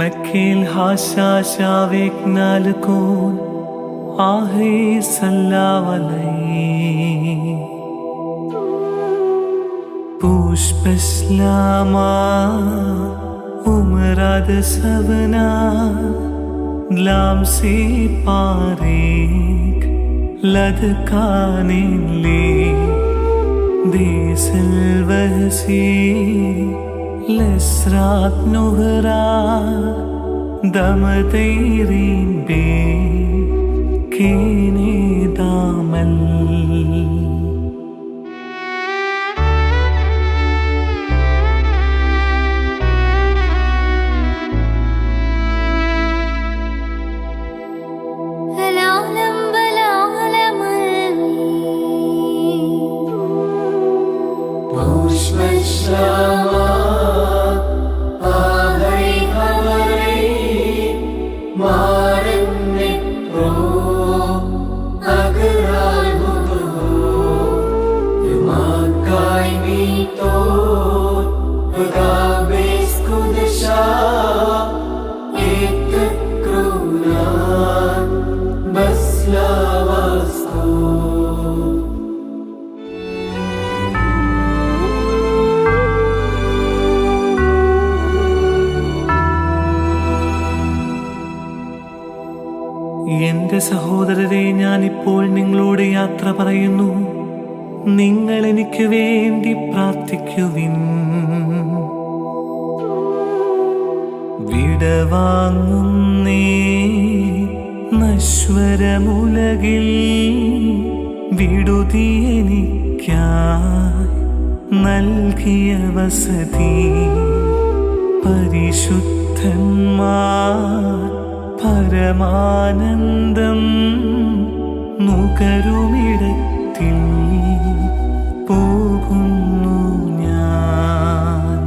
נקיל השעשע נלכון אחי סלאו עלי पुष्प श्लामा उमराद सवना ग्लाम से पारेक लदकाने ले देसल वहसी लसरात नुहरा दम तेरीन बे कीने दामल എന്റെ സഹോദരരെ, ഞാനിപ്പോൾ നിങ്ങളോട് യാത്ര പറയുന്നു. നിങ്ങൾ എനിക്ക് വേണ്ടി പ്രാർത്ഥിക്കുവിൻ. വിടവാങ്ങുന്നേ നശ്വരമുലകിൽ വിടുതി എനിക്കായി നൽകിയ വസതി പരിശുദ്ധന്മാർ പരമാനന്ദം നുകരുമിടത്തിൽ പോകുന്നു ഞാൻ.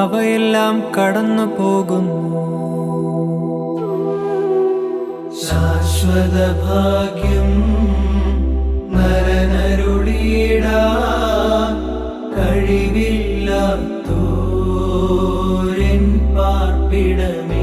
അവയെല്ലാം കടന്നു പോകുന്നു. ശാശ്വത ഭാഗ്യം നരനരുളിയിടാ കഴിവില്ലാത്തോരൻ പാർപ്പിടമേ.